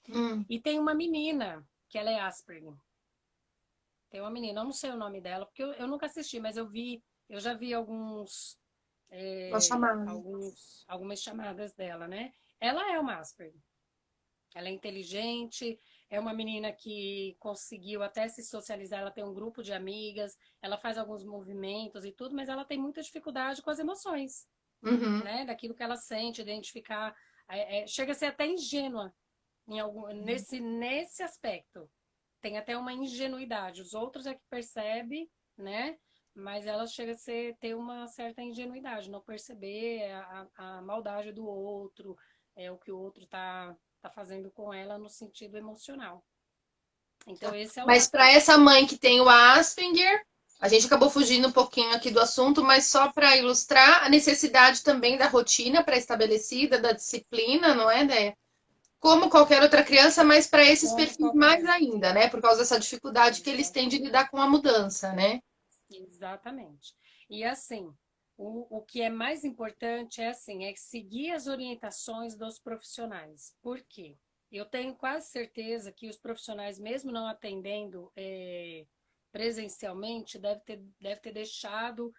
Hum, E tem uma menina, que ela é Asperger. Tem uma menina, eu não sei o nome dela, porque eu nunca assisti, mas eu já vi uma chamada. algumas chamadas dela, né? Ela é uma Asperger. Ela é inteligente, é uma menina que conseguiu até se socializar, ela tem um grupo de amigas, ela faz alguns movimentos e tudo, mas ela tem muita dificuldade com as emoções, Uhum. né? Daquilo que ela sente, identificar. Chega a ser até ingênua nesse aspecto. Tem até uma ingenuidade. Os outros é que percebe, né? Mas ela chega ter uma certa ingenuidade, não perceber a maldade do outro, é o que o outro tá fazendo com ela no sentido emocional. Então, esse é o Mas para aspecto. essa mãe que tem o Asperger, a gente acabou fugindo um pouquinho aqui do assunto, mas só para ilustrar a necessidade também da rotina pré-estabelecida, da disciplina, não é, né? Como qualquer outra criança, mas para esses Como perfis mais qualquer. ainda, né? Por causa dessa dificuldade que eles têm de Exatamente. lidar com a mudança, né? Exatamente. E assim, o que é mais importante é assim, é seguir as orientações dos profissionais. Por quê? Eu tenho quase certeza que os profissionais, mesmo não atendendo presencialmente, deve ter deixado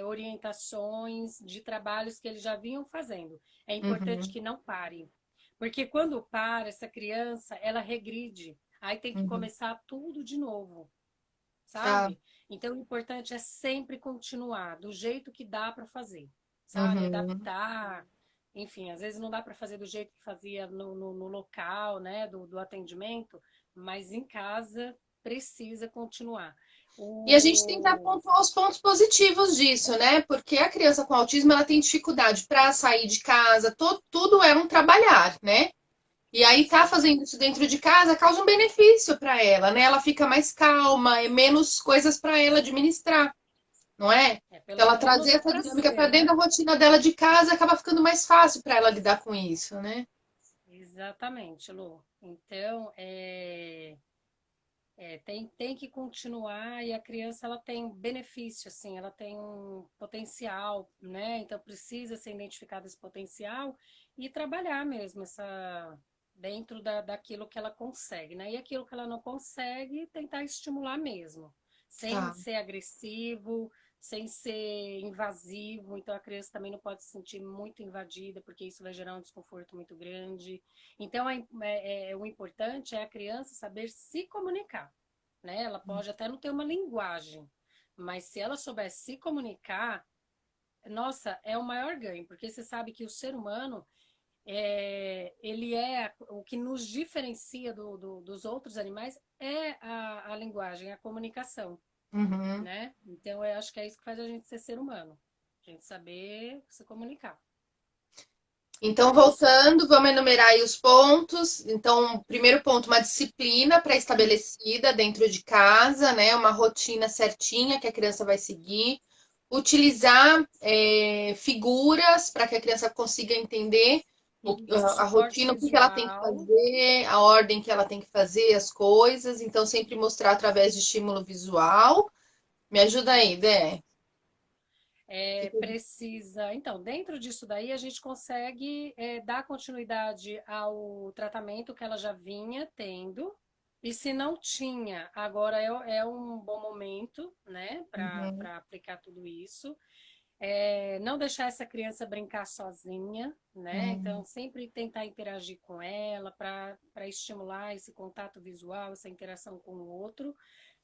orientações de trabalhos que eles já vinham fazendo. É importante Uhum, que não pare. Porque quando para, essa criança, ela regride. Aí tem que uhum. começar tudo de novo, Ah, sabe? Então, o importante é sempre continuar do jeito que dá para fazer, sabe? uhum. Adaptar. Enfim, às vezes não dá para fazer do jeito que fazia no local, né, do atendimento, mas em casa precisa continuar. E a gente tenta O... pontuar os pontos positivos disso, né? Porque a criança com autismo ela tem dificuldade para sair de casa, tudo é um trabalhar, né? E aí tá Sim, fazendo isso dentro de casa causa um benefício para ela, né? Ela fica mais calma, é menos coisas para ela administrar, não é? pelo Então ela menos trazer é essa para dinâmica para ser, dentro né? da rotina dela de casa acaba ficando mais fácil para ela lidar com isso, né? Exatamente, Lu. Então, tem que continuar e a criança ela tem um benefício, assim, ela tem um potencial, né? Então precisa ser identificado esse potencial e trabalhar mesmo dentro daquilo que ela consegue, né? E aquilo que ela não consegue, tentar estimular mesmo, sem Tá. ser agressivo, sem ser invasivo. Então a criança também não pode se sentir muito invadida, porque isso vai gerar um desconforto muito grande. Então o importante é a criança saber se comunicar, né? Ela pode até não ter uma linguagem, mas se ela souber se comunicar, nossa, é o maior ganho, porque você sabe que o ser humano ele é o que nos diferencia dos outros animais é a linguagem, a comunicação, Uhum. né? Então eu acho que é isso que faz a gente ser ser humano, a gente saber se comunicar. Então, É isso aí. voltando, vamos enumerar aí os pontos. Então, primeiro ponto, uma disciplina pré-estabelecida dentro de casa, né? Uma rotina certinha que a criança vai seguir. Utilizar figuras para que a criança consiga entender Isso, a suporte rotina, o que que ela tem que visual. fazer, a ordem que ela tem que fazer, as coisas. Então, sempre mostrar através de estímulo visual. Me ajuda aí, Isso. Dé. Precisa. Então, dentro disso daí, a gente consegue dar continuidade ao tratamento que ela já vinha tendo. E se não tinha, agora é um bom momento, né, Uhum, para aplicar tudo isso. Não deixar essa criança brincar sozinha, né? Então, uhum, sempre tentar interagir com ela para estimular esse contato visual, essa interação com o outro.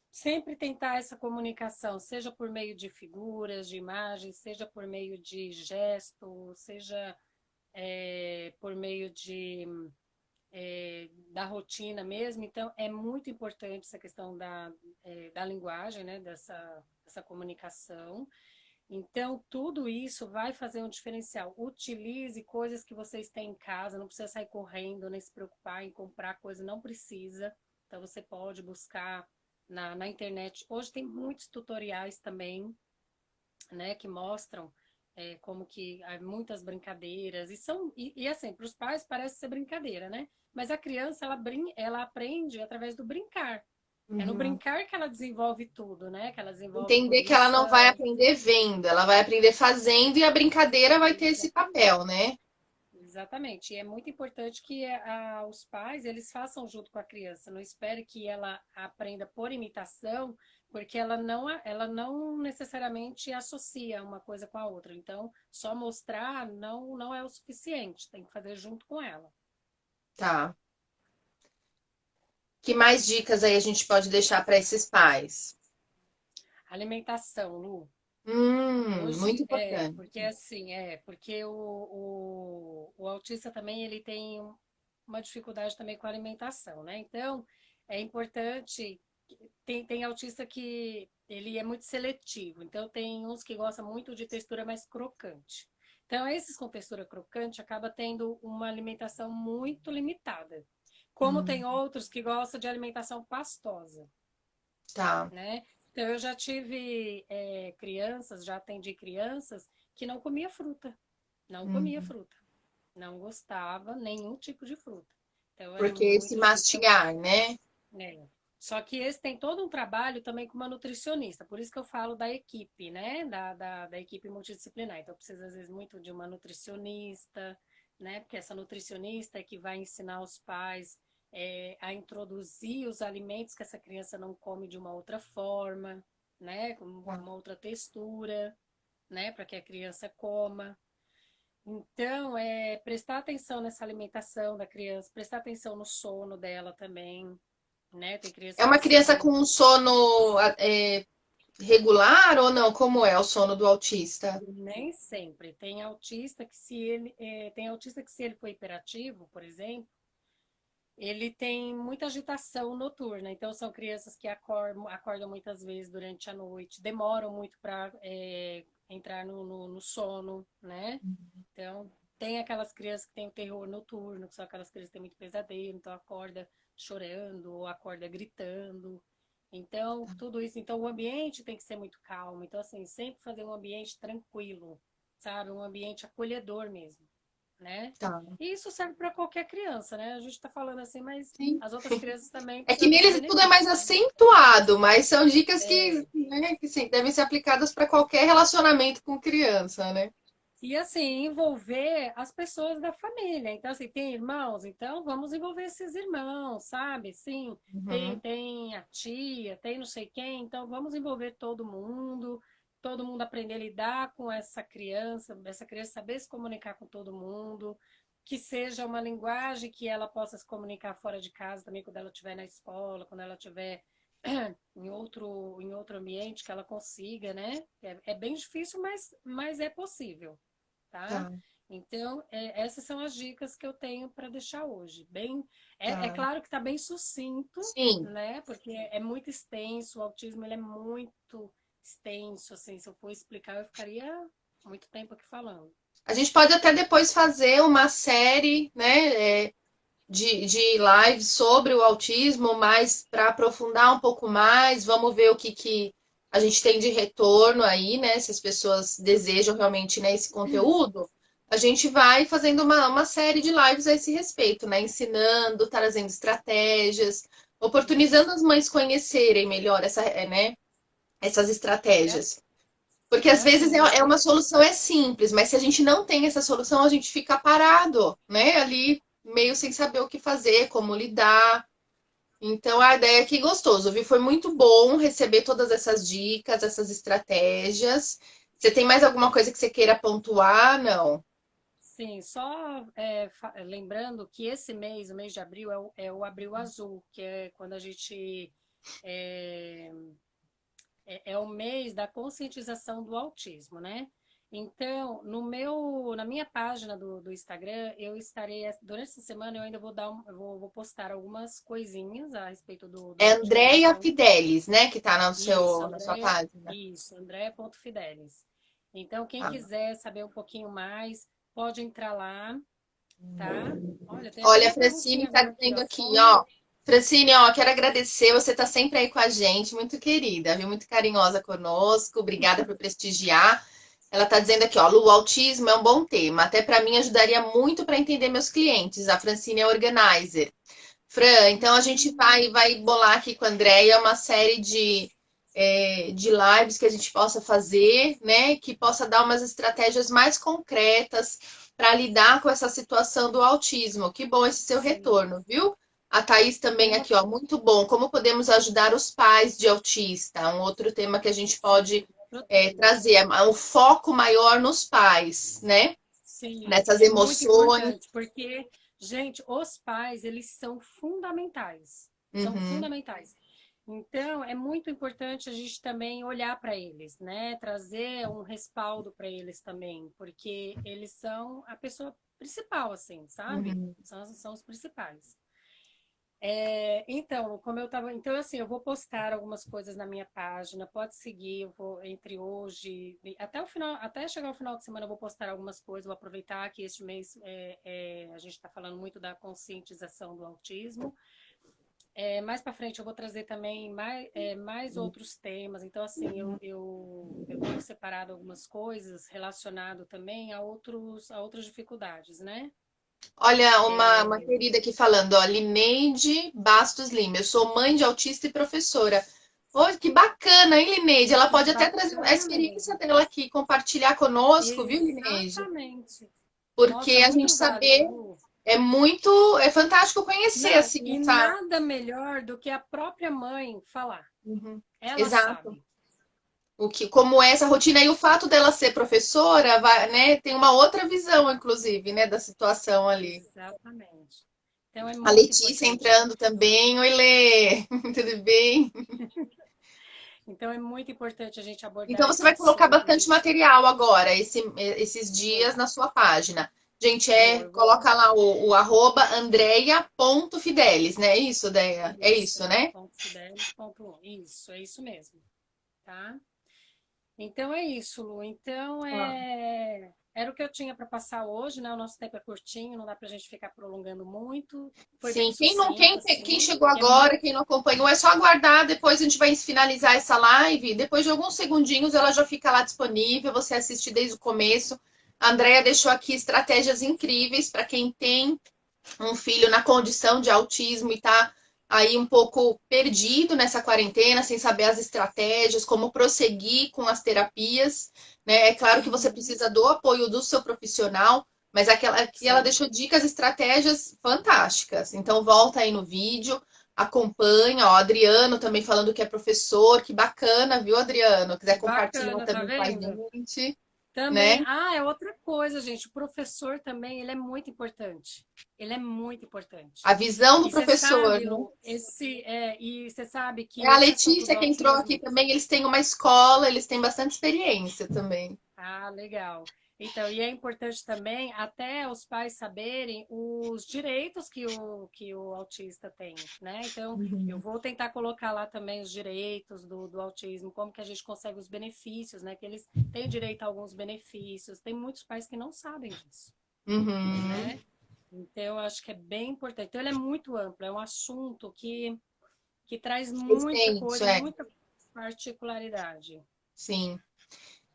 Sempre tentar essa comunicação, seja por meio de figuras, de imagens, seja por meio de gesto, seja por meio da rotina mesmo. Então, é muito importante essa questão da linguagem, né? Dessa comunicação. Então, tudo isso vai fazer um diferencial. Utilize coisas que vocês têm em casa, não precisa sair correndo, nem se preocupar em comprar coisa, não precisa. Então, você pode buscar na internet. Hoje tem muitos tutoriais também, né, que mostram como que há muitas brincadeiras. E assim, para os pais parece ser brincadeira, né? Mas a criança, ela aprende através do brincar. É no uhum. brincar que ela desenvolve tudo, né? Que ela desenvolve Entender que ela não vai cognição. aprender vendo, ela vai aprender fazendo e a brincadeira vai ter esse Exatamente. papel, né? Exatamente. E é muito importante que os pais eles façam junto com a criança. Não espere que ela aprenda por imitação, porque ela não necessariamente associa uma coisa com a outra. Então, só mostrar não é o suficiente. Tem que fazer junto com ela. Tá. Que mais dicas aí a gente pode deixar para esses pais? Alimentação, Lu. Muito Hoje importante. porque o autista também ele tem uma dificuldade também com a alimentação, né? Então, é importante, tem autista que ele é muito seletivo, então tem uns que gostam muito de textura mais crocante. Então, esses com textura crocante acaba tendo uma alimentação muito limitada. Como Hum, tem outros que gostam de alimentação pastosa, tá. né? Então, eu já tive crianças, já atendi crianças que não comia fruta. Não comia Hum. fruta. Não gostava nenhum tipo de fruta. Então, era Porque esse muito difícil. Então, mastigar, né? é. Só que esse tem todo um trabalho também com uma nutricionista, por isso que eu falo da equipe, né? Da equipe multidisciplinar. Então, precisa, às vezes, muito de uma nutricionista, né? Porque essa nutricionista é que vai ensinar os pais a introduzir os alimentos que essa criança não come de uma outra forma, né? Com Tá. uma outra textura, né? Para que a criança coma. Então, prestar atenção nessa alimentação da criança, prestar atenção no sono dela também, né? Tem É criança que uma criança precisa. com um sono regular ou não? Como é o sono do autista? Nem sempre. Tem autista que se ele for hiperativo, por exemplo, ele tem muita agitação noturna. Então são crianças que acordam muitas vezes durante a noite, demoram muito para entrar no sono, né? Então tem aquelas crianças que têm o terror noturno, que são aquelas crianças que têm muito pesadelo, então acorda chorando ou acorda gritando. Então, tudo isso. Então, o ambiente tem que ser muito calmo. Então, assim, sempre fazer um ambiente tranquilo, sabe? Um ambiente acolhedor mesmo, né? Tá. E isso serve para qualquer criança, né? A gente está falando assim, mas Sim. as outras crianças também É que precisam desse neles tudo é mais benefício, né? acentuado, mas são dicas que, É, né, que sim, devem ser aplicadas para qualquer relacionamento com criança, né? e assim, envolver as pessoas da família. Então, assim, tem irmãos? Então vamos envolver esses irmãos, sabe? Sim, Uhum. tem a tia, tem não sei quem, então vamos envolver todo mundo aprender a lidar com essa criança saber se comunicar com todo mundo, que seja uma linguagem que ela possa se comunicar fora de casa também, quando ela estiver na escola, quando ela estiver em outro ambiente, que ela consiga, né? É bem difícil, mas é possível, tá? Tá, Então, essas são as dicas que eu tenho para deixar hoje. É tá. claro que está bem sucinto, Sim. né? Porque é muito extenso, o autismo ele é muito extenso, assim, se eu for explicar, eu ficaria muito tempo aqui falando. A gente pode até depois fazer uma série, né, de lives sobre o autismo, mas para aprofundar um pouco mais, vamos ver o que a gente tem de retorno aí, né? Se as pessoas desejam realmente, né, esse conteúdo, a gente vai fazendo uma série de lives a esse respeito, né? Ensinando, trazendo estratégias, oportunizando Isso. as mães conhecerem melhor né, essas É, estratégias. Porque é às vezes assim, é uma solução é simples, mas se a gente não tem essa solução, a gente fica parado, né? Ali meio sem saber o que fazer, como lidar. Então a ideia que gostoso, viu? Foi muito bom receber todas essas dicas, essas estratégias. Você tem mais alguma coisa que você queira pontuar? Não. sim, só lembrando que esse mês, o mês de abril, é o Abril Azul, que é quando a gente é, é o mês da conscientização do autismo, né? Então, na minha página do Instagram, eu estarei, durante essa semana, eu ainda vou postar algumas coisinhas a respeito do É autismo. Andréia Então, Fidelis, né? Que tá no isso, na sua Andréia, página. isso, Andréia.fidelis. Então, quem Tá. quiser saber um pouquinho mais, pode entrar lá, tá? Olha, tem até Olha, a uma Francine perguntinha está agora aqui, dizendo ó. aqui, ó. Francine, ó, quero agradecer. Você está sempre aí com a gente, muito querida, viu? Muito carinhosa conosco. Obrigada por prestigiar. Ela está dizendo aqui, ó, Lu, o autismo é um bom tema. Até para mim ajudaria muito para entender meus clientes. A Francine é organizer. Fran, então a gente vai bolar aqui com a Andrea uma série de lives que a gente possa fazer, né? Que possa dar umas estratégias mais concretas para lidar com essa situação do autismo. Que bom esse seu Sim. retorno, viu? A Thaís E tem também uma. aqui, ó, muito bom. Como podemos ajudar os pais de autista? Um outro tema que a gente pode Outro tema. trazer, um foco maior nos pais, né? Sim, Nessas é muito emoções. importante, porque, gente, os pais, eles são fundamentais. São Uhum, fundamentais. Então, é muito importante a gente também olhar para eles, né? Trazer um respaldo para eles também, porque eles são a pessoa principal, assim, sabe? uhum. São os principais. Então, como eu tava, então assim, eu vou postar algumas coisas na minha página, pode seguir, eu vou entre hoje até o final, até chegar ao final de semana eu vou postar algumas coisas, vou aproveitar que este mês a gente está falando muito da conscientização do autismo. Mais para frente eu vou trazer também mais outros temas, então assim, eu tenho separado algumas coisas relacionado também a outras dificuldades, né? Olha, uma querida aqui falando, ó, Lineide Bastos Lima. Eu sou mãe de autista e professora. Pô, que bacana, hein, Lineide? Ela Que pode até trazer a bacana, experiência dela aqui, compartilhar conosco, viu, Lineide? exatamente. Porque Nossa, a muito gente válido, saber Lu. é fantástico conhecer, Não, assim, e essa. nada melhor do que a própria mãe falar. Uhum. Ela Exato. sabe. Como é essa rotina e o fato dela ser professora, vai, né, tem uma outra visão, inclusive, né, da situação ali. Exatamente. Então é A muito Letícia importante. entrando também. Oi, Lê, tudo bem? Então é muito importante a gente Então abordar você esse vai colocar assunto. A bastante gente material agora, esses dias vou, na sua página. Gente, eu vou coloca lá o arroba andreia.fidelis, né? É isso, Deia? É isso, isso, né? ponto Fidelis, ponto um. Isso, é isso mesmo, tá? Então é isso, Lu. Então Ah. era o que eu tinha para passar hoje, né? O nosso tempo é curtinho, não dá para a gente ficar prolongando muito. Foi bem Sim, quem não, sucinto, quem assim, chegou porque é agora, muito. quem não acompanhou, é só aguardar, depois a gente vai finalizar essa live, depois de alguns segundinhos ela já fica lá disponível, você assiste desde o começo. A Andrea deixou aqui estratégias incríveis para quem tem um filho na condição de autismo e tá aí um pouco perdido nessa quarentena, sem saber as estratégias, como prosseguir com as terapias, né? É claro que você Uhum, precisa do apoio do seu profissional, mas aqui ela sim. deixou dicas, estratégias fantásticas. Então volta aí no vídeo, acompanha, ó, Adriano também falando que é professor, que bacana, viu, Adriano? Quiser compartilhar Bacana, tá também com a vendo? gente, né? Também, é outra coisa, gente. O professor também, ele é muito importante. Ele é muito importante. A visão do E você professor, sabe, né? Lu, e você sabe É que a esse assunto Letícia do que entrou aqui autismo. também. Eles têm uma escola, eles têm bastante experiência também. Ah, legal. Então, e é importante também até os pais saberem os direitos que o autista tem, né? Então, eu Uhum. vou tentar colocar lá também os direitos do autismo, como que a gente consegue os benefícios, né? Que eles têm direito a alguns benefícios. Tem muitos pais que não sabem disso, Uhum. né? Então, eu acho que é bem importante. Então, ele é muito amplo, é um assunto que traz muita Extenso, coisa, é. muita particularidade. Sim.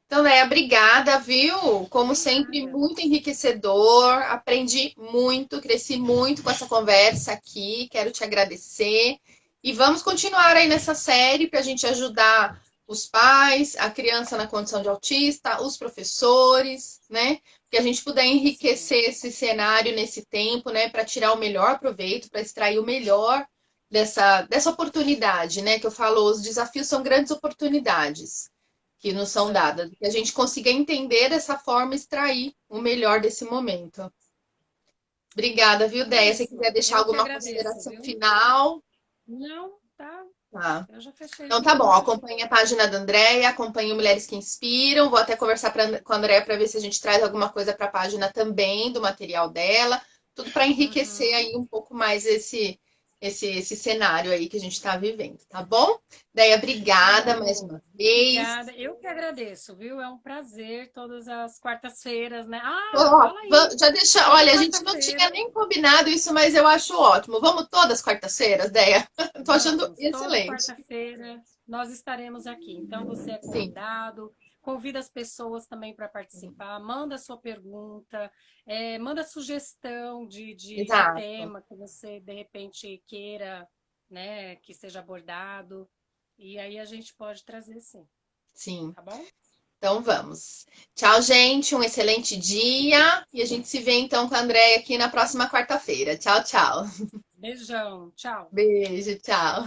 Então, Léa, obrigada, viu? Como De sempre, nada. muito enriquecedor. Aprendi muito, cresci muito com essa conversa aqui. Quero te agradecer. E vamos continuar aí nessa série para a gente ajudar os pais, a criança na condição de autista, os professores, né? Que a gente puder Sim. enriquecer esse cenário nesse tempo, né? Para tirar o melhor proveito, para extrair o melhor dessa oportunidade, né? Que eu falo, os desafios são grandes oportunidades que nos são São. dadas, que a gente consiga entender dessa forma, extrair o melhor desse momento. Obrigada, viu, É Déia? Se isso. quiser deixar Eu que alguma agradeço, consideração viu? final, Não, tá. tá. Eu já fechei Então por tá bom, hoje. acompanhe a página da Andréia, acompanhe o Mulheres que Inspiram. Vou até conversar com a Andréia para ver se a gente traz alguma coisa para a página também, do material dela. Tudo para enriquecer Uhum. aí um pouco mais esse cenário aí que a gente está vivendo, tá bom? Déia, Tá obrigada bom, mais Lu. uma vez. Obrigada. Eu que agradeço, viu? É um prazer todas as quartas-feiras, né? Ah, Ó, fala aí. já deixa, Toda olha, a gente não tinha quarta-feira. nem combinado isso, mas eu acho ótimo. Vamos todas quartas-feiras, Déia? Tô achando Vamos, toda excelente. quarta-feira nós estaremos aqui. Então você é Sim, convidado, convida as pessoas também para participar, manda sua pergunta, manda sugestão de exato. tema que você de repente queira, né, que seja abordado. E aí a gente pode trazer sim, Sim. tá bom? Então vamos. Tchau, gente. Um excelente dia. E a gente se vê então com a Andréia aqui na próxima quarta-feira. Tchau, tchau. Beijão, tchau. Beijo, tchau.